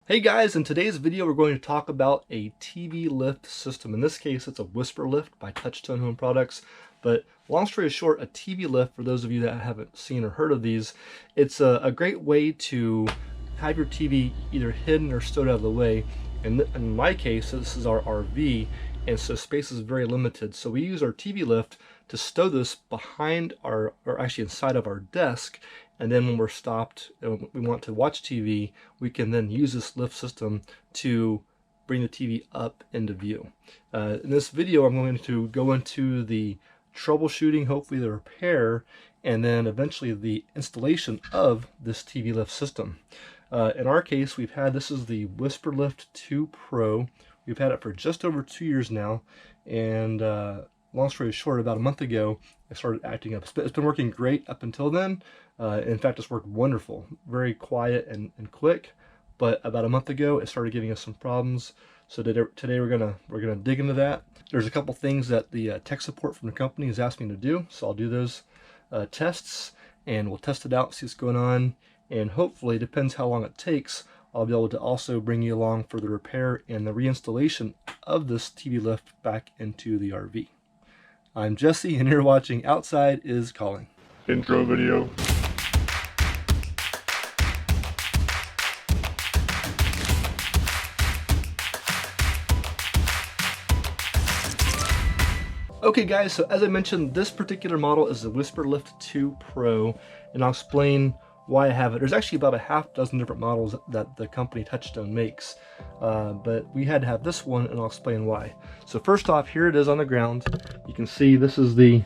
Hey guys, in today's video we're going to talk about a TV lift system. In this case it's a Whisper Lift by Touchstone Home Products, but long story short, a TV lift, for those of you that haven't seen or heard of these, it's a great way to have your TV either hidden or stowed out of the way. In my case, this is our RV, and so space is very limited, so we use our TV lift to stow this behind or actually inside of our desk. And then when we're stopped and we want to watch TV, we can then use this lift system to bring the TV up into view. In this video, I'm going to go into the troubleshooting, hopefully the repair, and then eventually the installation of this TV lift system. In our case, this is the Whisper Lift 2 Pro. We've had it for just over 2 years now, and long story short, about a month ago, it started acting up. It's been working great up until then. In fact, it's worked wonderful, very quiet and quick. But about a month ago, it started giving us some problems. So today we're gonna dig into that. There's a couple things that the tech support from the company has asked me to do, so I'll do those tests, and we'll test it out, see what's going on, and hopefully, depends how long it takes, I'll be able to also bring you along for the repair and the reinstallation of this TV lift back into the RV. I'm Jesse, and you're watching Outside is Calling. Intro video. Okay guys, so as I mentioned, this particular model is the Whisper Lift 2 Pro, and I'll explain why I have it. There's actually about a half dozen different models that the company Touchstone makes, but we had to have this one, and I'll explain why. So first off, here it is on the ground. You can see this is the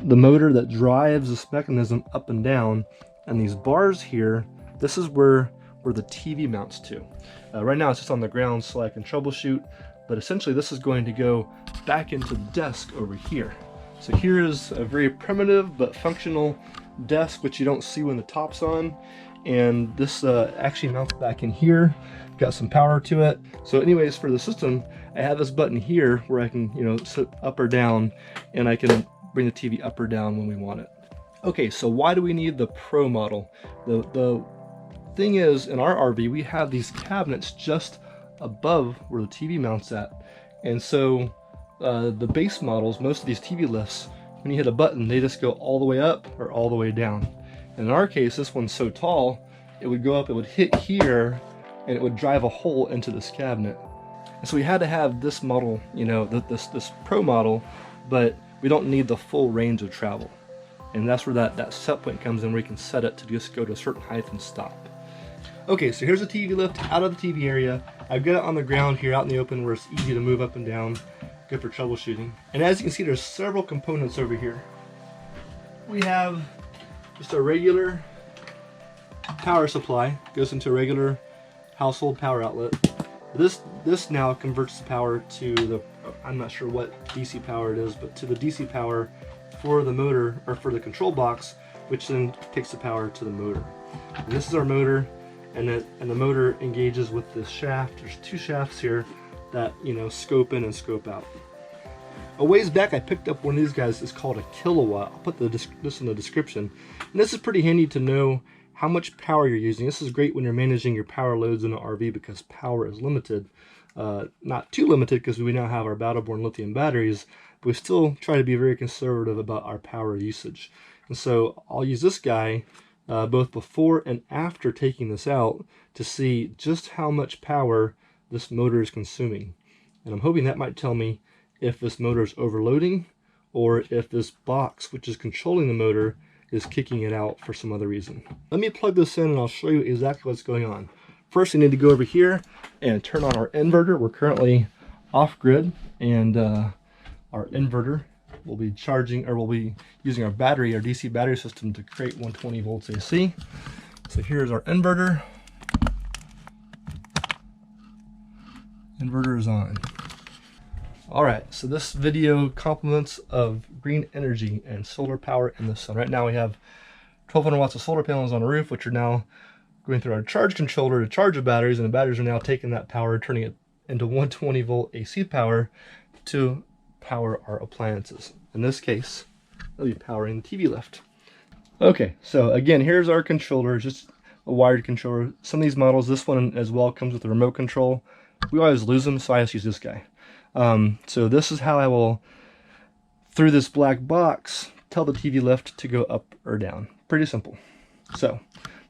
motor that drives this mechanism up and down, and these bars here, this is where the TV mounts to. Right now it's just on the ground so I can troubleshoot, but essentially this is going to go back into the desk over here. So here is a very primitive but functional desk, which you don't see when the top's on, and this actually mounts back in here. Got some power to it. So anyways, for the system, I have this button here where I can, sit up or down, and I can bring the TV up or down when we want it. Okay, so why do we need the Pro model? The thing is, in our RV, we have these cabinets just above where the TV mounts at, and so the base models, most of these TV lifts, when you hit a button, they just go all the way up or all the way down. And in our case, this one's so tall, it would go up, it would hit here, and it would drive a hole into this cabinet. And so we had to have this model, this Pro model, but we don't need the full range of travel. And that's where that set point comes in, where you can set it to just go to a certain height and stop. Okay, so here's the TV lift out of the TV area. I've got it on the ground here out in the open where it's easy to move up and down. Good for troubleshooting. And as you can see, there's several components over here. We have just a regular power supply, goes into a regular household power outlet. This now converts the power to the, I'm not sure what DC power it is, but to the DC power for the motor, or for the control box, which then takes the power to the motor. And this is our motor, and the motor engages with this shaft. There's two shafts here that scope in and scope out. A ways back, I picked up one of these guys. It's called a kilowatt. I'll put this in the description. And this is pretty handy to know how much power you're using. This is great when you're managing your power loads in an RV, because power is limited. Not too limited, because we now have our battle-born lithium batteries, but we still try to be very conservative about our power usage. And so I'll use this guy both before and after taking this out to see just how much power this motor is consuming. And I'm hoping that might tell me if this motor is overloading, or if this box, which is controlling the motor, is kicking it out for some other reason. Let me plug this in and I'll show you exactly what's going on. First, we need to go over here and turn on our inverter. We're currently off grid, and our inverter will be charging, or we'll be using our battery, our DC battery system, to create 120 volts AC. So here's our inverter. Inverter is on. All right, so this video compliments of green energy and solar power in the sun. Right now we have 1200 watts of solar panels on the roof, which are now going through our charge controller to charge the batteries, and the batteries are now taking that power, turning it into 120 volt AC power to power our appliances. In this case, it'll be powering the TV lift. Okay, so again, here's our controller. Just a wired controller. Some of these models, this one as well, comes with a remote control. We always lose them, so I just use this guy. So this is how I will, through this black box, tell the TV lift to go up or down. Pretty simple. So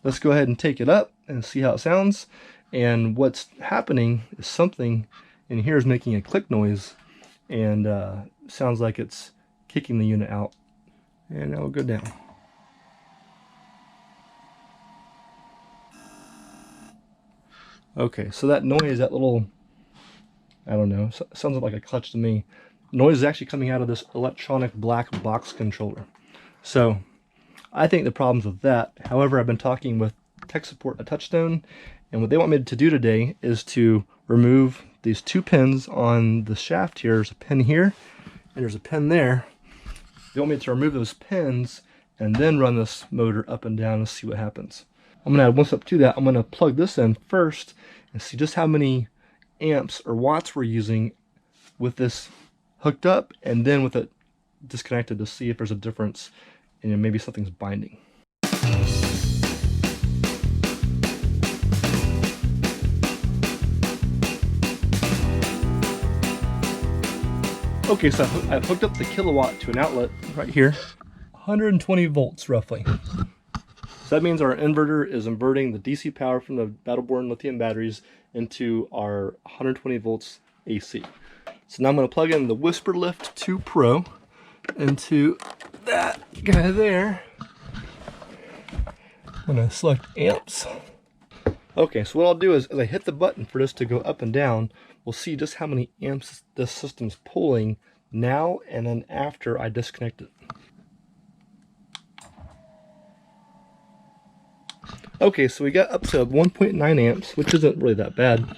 let's go ahead and take it up and see how it sounds. And what's happening is something in here is making a click noise, and sounds like it's kicking the unit out. And now we'll go down. Okay, so that noise, that little, I don't know, sounds like a clutch to me. Noise is actually coming out of this electronic black box controller. So I think the problem's with that. However, I've been talking with tech support at Touchstone, and what they want me to do today is to remove these 2 pins on the shaft here. There's a pin here, and there's a pin there. They want me to remove those pins and then run this motor up and down and see what happens. I'm going to add one step to that. I'm going to plug this in first and see just how many amps or watts we're using with this hooked up, and then with it disconnected to see if there's a difference and maybe something's binding. Okay, so I've hooked up the kilowatt to an outlet right here, 120 volts roughly. So that means our inverter is inverting the DC power from the battle-born lithium batteries into our 120 volts AC. So now I'm going to plug in the Whisper Lift 2 Pro into that guy there. I'm going to select amps. Okay, so what I'll do is, as I hit the button for this to go up and down, we'll see just how many amps this system's pulling now and then after I disconnect it. Okay, so we got up to 1.9 amps, which isn't really that bad.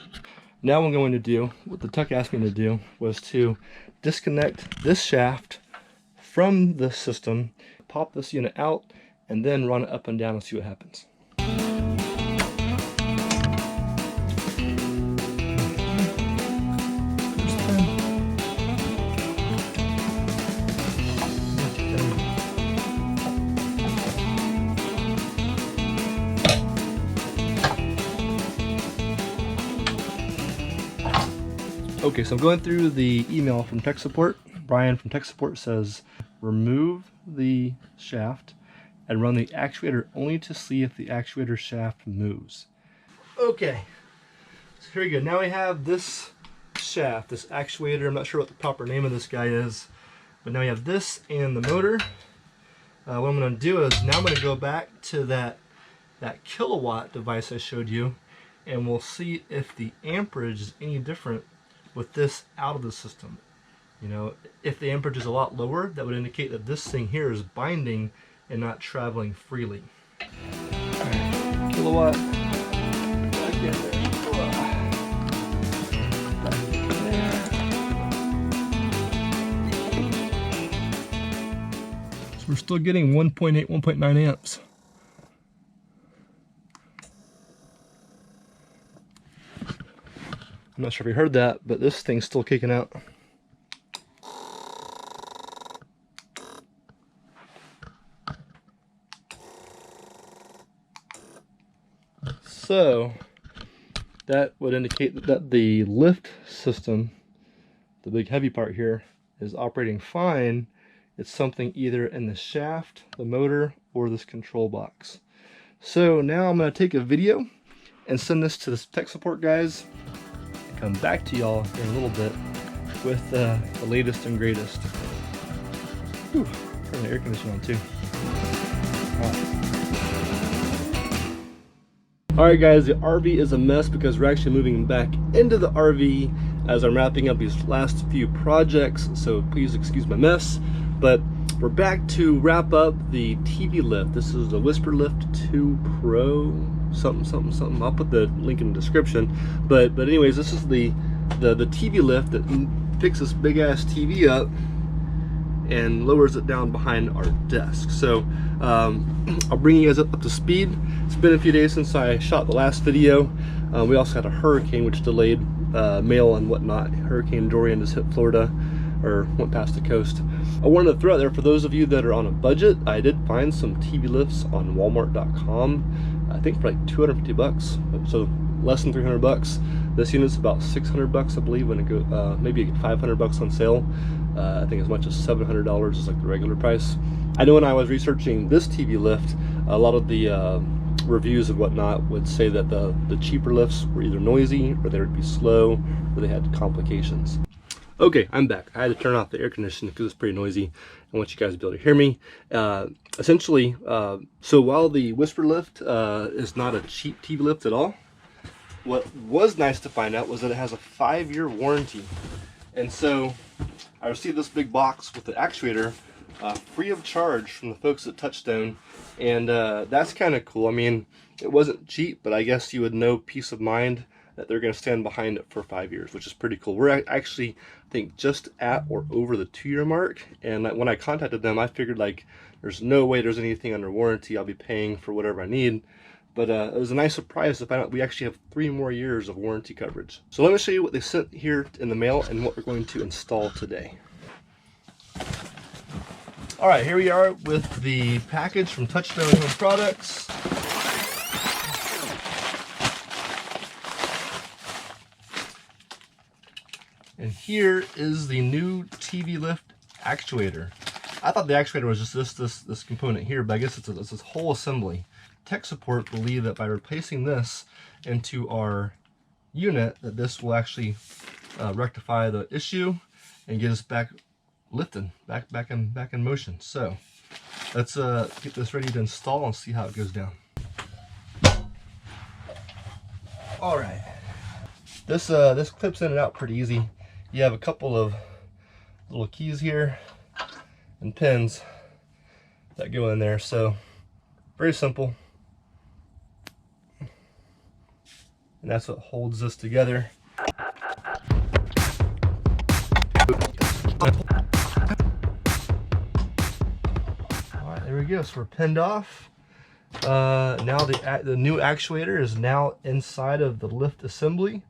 Now what I'm going to do, what the tech asked me to do, was to disconnect this shaft from the system, pop this unit out, and then run it up and down and see what happens. Okay, so I'm going through the email from tech support. Brian from tech support says, remove the shaft and run the actuator only to see if the actuator shaft moves. Okay, so here we go. Now we have this shaft, this actuator. I'm not sure what the proper name of this guy is, but now we have this and the motor. What I'm going to do is now I'm going to go back to that kilowatt device I showed you, and we'll see if the amperage is any different with this out of the system. You know, if the amperage is a lot lower, that would indicate that this thing here is binding and not traveling freely. Right. Kilowatt. Back in there. Back in there. So we're still getting 1.8, 1.9 amps. I'm not sure if you heard that, but this thing's still kicking out. So that would indicate that the lift system, the big heavy part here, is operating fine. It's something either in the shaft, the motor, or this control box. So now I'm going to take a video and send this to the tech support guys. Come back to y'all in a little bit with the latest and greatest. Whew, turn the air conditioner on too. Alright guys, the RV is a mess because we're actually moving back into the RV as I'm wrapping up these last few projects, so please excuse my mess. But we're back to wrap up the TV lift. This is the Whisper Lift 2 Pro. Something. I'll put the link in the description. But anyways, this is the TV lift that picks this big ass TV up and lowers it down behind our desk. So I'll bring you guys up to speed. It's been a few days since I shot the last video. We also had a hurricane which delayed mail and whatnot. Hurricane Dorian just hit Florida, or went past the coast. I wanted to throw out there for those of you that are on a budget, I did find some TV lifts on Walmart.com. I think for like 250 bucks, so less than 300 bucks. This unit's about 600 bucks, I believe, when it goes, maybe 500 bucks on sale. I think as much as $700 is like the regular price. I know when I was researching this TV lift, a lot of the reviews and whatnot would say that the cheaper lifts were either noisy, or they would be slow, or they had complications. Okay, I'm back. I had to turn off the air conditioning because it's pretty noisy. I want you guys to be able to hear me. Essentially, so while the Whisper lift is not a cheap TV lift at all, what was nice to find out was that it has a 5-year warranty. And so I received this big box with the actuator free of charge from the folks at Touchstone, and that's kind of cool. I mean, it wasn't cheap, but I guess you would know peace of mind that they're going to stand behind it for 5 years, which is pretty cool. We're actually, I think, just at or over the 2-year mark, and when I contacted them, I figured like there's no way there's anything under warranty. I'll be paying for whatever I need. But it was a nice surprise to find out we actually have 3 more years of warranty coverage. So let me show you what they sent here in the mail and what we're going to install today. All right, here we are with the package from Touchstone Home Products. And here is the new TV lift actuator. I thought the actuator was just this component here, but I guess it's this whole assembly. Tech support believe that by replacing this into our unit, that this will actually rectify the issue and get us back lifting, back in motion. So let's get this ready to install and see how it goes down. All right, this clips in and out pretty easy. You have a couple of little keys here and pins that go in there, so very simple. And that's what holds this together. Alright, there we go. So we're pinned off. Now the new actuator is now inside of the lift assembly.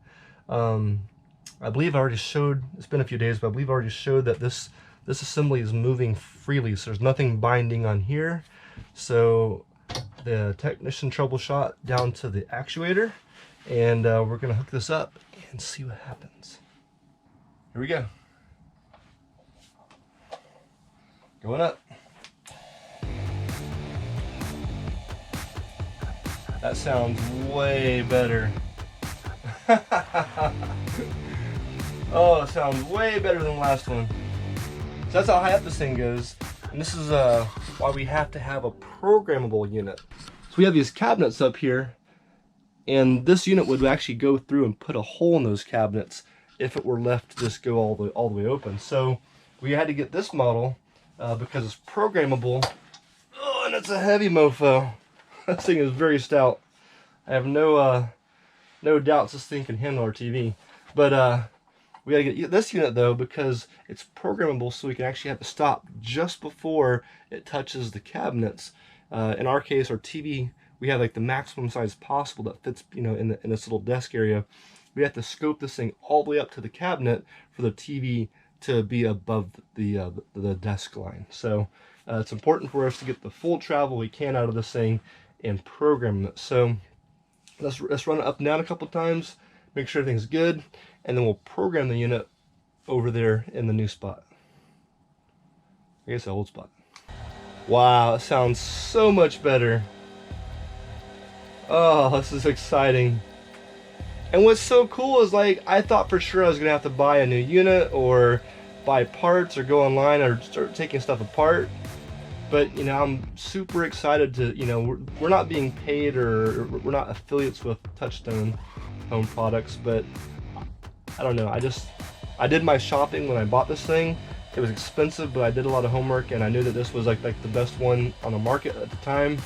I believe I already showed, it's been a few days, but I believe I already showed that this assembly is moving freely, so there's nothing binding on here. So the technician troubleshot down to the actuator, and we're going to hook this up and see what happens. Here we go. Going up. That sounds way better. Oh, it sounds way better than the last one. So that's how high up this thing goes. And this is why we have to have a programmable unit. So we have these cabinets up here, and this unit would actually go through and put a hole in those cabinets if it were left to just go all the way open. So we had to get this model because it's programmable. Oh, and it's a heavy mofo. This thing is very stout. I have no doubts this thing can handle our TV. But we gotta get this unit though because it's programmable, so we can actually have to stop just before it touches the cabinets. In our case, our TV, we have like the maximum size possible that fits, you know, in this little desk area. We have to scope this thing all the way up to the cabinet for the TV to be above the desk line. So it's important for us to get the full travel we can out of this thing and program it. So let's run it up and down a couple times, make sure everything's good, and then we'll program the unit over there in the new spot. I guess the old spot. Wow, it sounds so much better. Oh, this is exciting. And what's so cool is, like, I thought for sure I was gonna have to buy a new unit or buy parts or go online or start taking stuff apart. But, you know, I'm super excited to, you know, we're not being paid or we're not affiliates with Touchstone Home Products, but I don't know, I did my shopping when I bought this thing. It was expensive, but I did a lot of homework, and I knew that this was like the best one on the market at the time.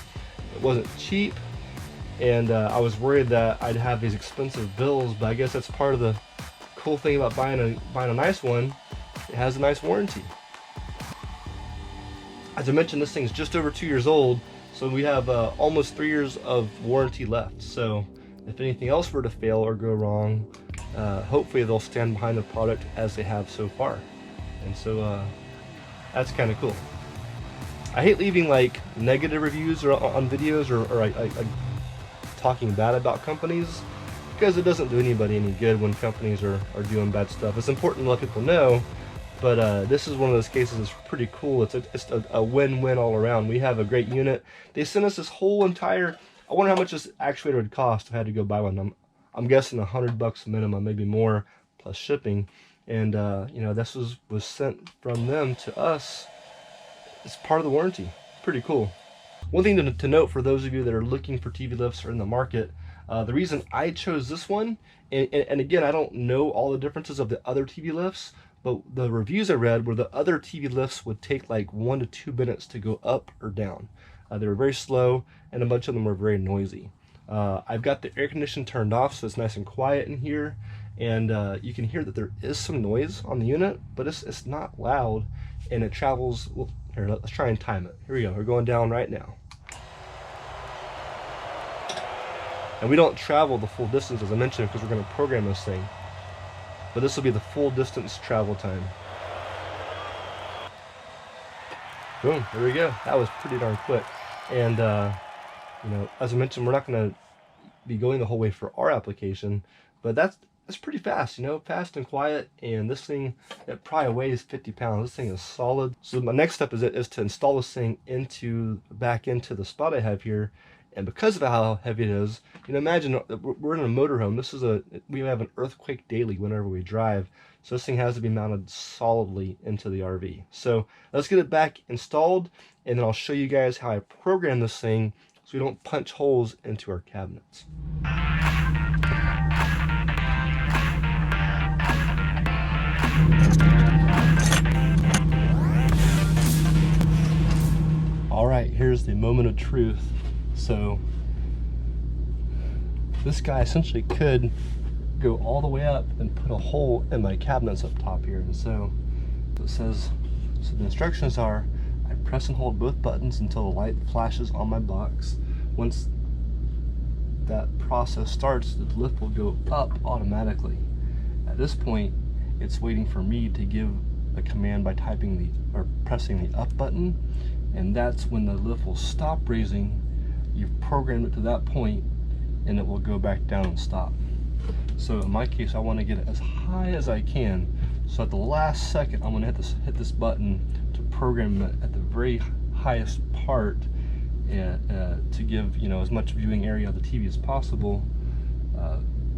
It wasn't cheap, and I was worried that I'd have these expensive bills, but I guess that's part of the cool thing about buying a nice one. It has a nice warranty. As I mentioned, this thing's just over 2 years old, so we have almost 3 years of warranty left. So if anything else were to fail or go wrong, hopefully they'll stand behind the product as they have so far. And so that's kind of cool. I hate leaving like negative reviews or on videos, or talking bad about companies, because it doesn't do anybody any good when companies are doing bad stuff. It's important to let people know, but this is one of those cases that's pretty cool. It's a win-win all around. We have a great unit. They sent us this whole entire, I wonder how much this actuator would cost if I had to go buy one. I'm guessing $100 minimum, maybe more, plus shipping. And you know, this was sent from them to us. It's part of the warranty. Pretty cool. One thing to note for those of you that are looking for TV lifts or in the market, the reason I chose this one, and again, I don't know all the differences of the other TV lifts, but the reviews I read were the other TV lifts would take like 1 to 2 minutes to go up or down. They were very slow, and a bunch of them were very noisy. I've got the air conditioning turned off, so it's nice and quiet in here, and you can hear that there is some noise on the unit, but it's not loud, and it travels. Well, here, let's try and time it. Here we go. We're going down right now. And we don't travel the full distance, as I mentioned, because we're going to program this thing. But this will be the full distance travel time. Boom, there we go. That was pretty darn quick. And, you know, as I mentioned, we're not going to be going the whole way for our application, but that's pretty fast, you know, fast and quiet. And this thing, it probably weighs 50 pounds. This thing is solid. So my next step is to install this thing back into the spot I have here. And because of how heavy it is, you know, imagine we're in a motorhome. We have an earthquake daily whenever we drive. So this thing has to be mounted solidly into the RV. So let's get it back installed, and then I'll show you guys how I program this thing so we don't punch holes into our cabinets. All right, here's the moment of truth. So this guy essentially could go all the way up and put a hole in my cabinets up top here. And so it says, so the instructions are, I press and hold both buttons until the light flashes on my box. Once that process starts, the lift will go up automatically. At this point, it's waiting for me to give a command by pressing the up button, and that's when the lift will stop raising. You've programmed it to that point, and it will go back down and stop. So in my case, I want to get it as high as I can. So at the last second, I'm going to hit this button to program it at the very highest part, to give, you know, as much viewing area of the TV as possible.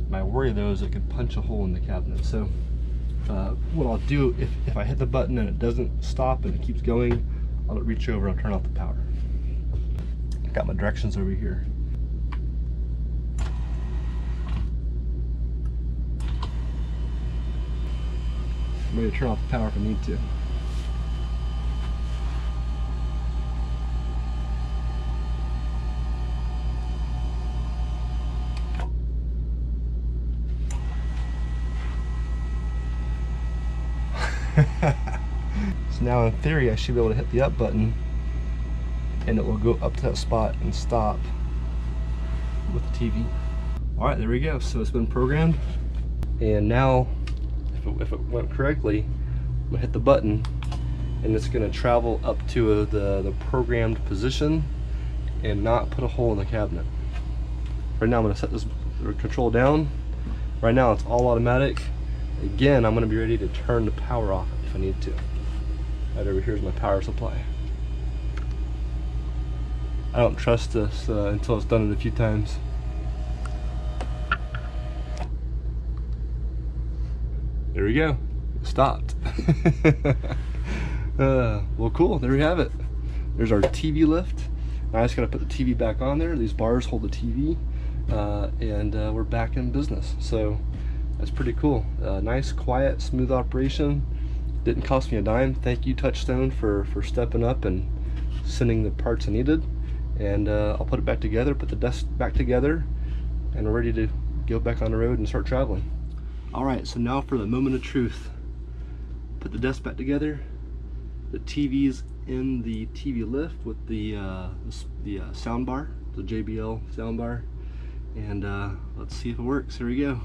My worry though is it could punch a hole in the cabinet. So what I'll do, if I hit the button and it doesn't stop and it keeps going, I'll reach over and turn off the power. Got my directions over here. I'm ready to turn off the power if I need to. So now in theory I should be able to hit the up button and it will go up to that spot and stop with the TV. Alright, there we go. So it's been programmed, and now if it went correctly, I'm gonna hit the button and it's gonna travel up to the programmed position and not put a hole in the cabinet. Right now I'm gonna set this control down. Right now it's all automatic. Again, I'm gonna be ready to turn the power off if I need to. Right over here's my power supply. I don't trust this until it's done it a few times. There we go. It stopped. Well, cool. There we have it. There's our TV lift. Now I just gotta put the TV back on there. These bars hold the TV, and we're back in business. So that's pretty cool. Nice, quiet, smooth operation. Didn't cost me a dime. Thank you, Touchstone, for stepping up and sending the parts I needed. And I'll put it back together, put the desk back together, and we're ready to go back on the road and start traveling. Alright, so now for the moment of truth. Put the desk back together. The TV's in the TV lift with the soundbar, the JBL soundbar. And let's see if it works. Here we go.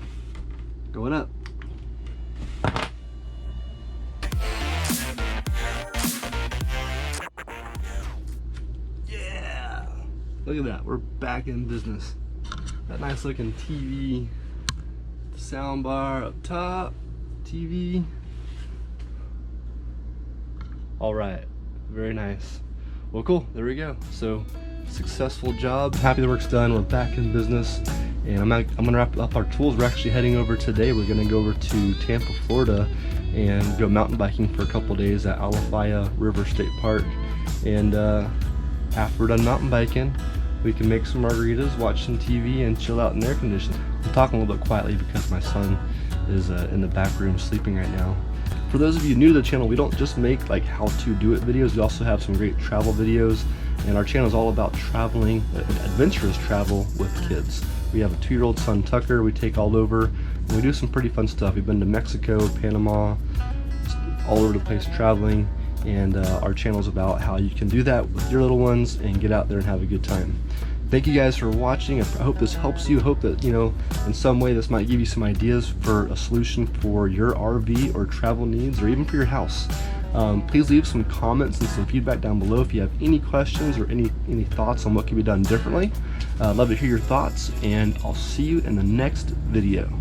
Going up. Yeah! Look at that, we're back in business. That nice looking TV, sound bar up top, TV. All right, very nice. Well, cool, there we go. So, successful job, happy the work's done, we're back in business, and I'm gonna wrap up our tools. We're actually heading over today. We're gonna go over to Tampa, Florida, and go mountain biking for a couple days at Alafaya River State Park. And after we're done mountain biking, we can make some margaritas, watch some TV, and chill out in air conditioning. I'm talking a little bit quietly because my son is in the back room sleeping right now. For those of you new to the channel, we don't just make like how to do it videos. We also have some great travel videos, and our channel is all about traveling, adventurous travel with kids. We have a 2-year-old son, Tucker, we take all over, and we do some pretty fun stuff. We've been to Mexico, Panama, all over the place traveling, and our channel is about how you can do that with your little ones and get out there and have a good time. Thank you guys for watching. I hope this helps you. I hope that, you know, in some way this might give you some ideas for a solution for your RV or travel needs, or even for your house. Please leave some comments and some feedback down below if you have any questions or any thoughts on what can be done differently. I'd love to hear your thoughts, and I'll see you in the next video.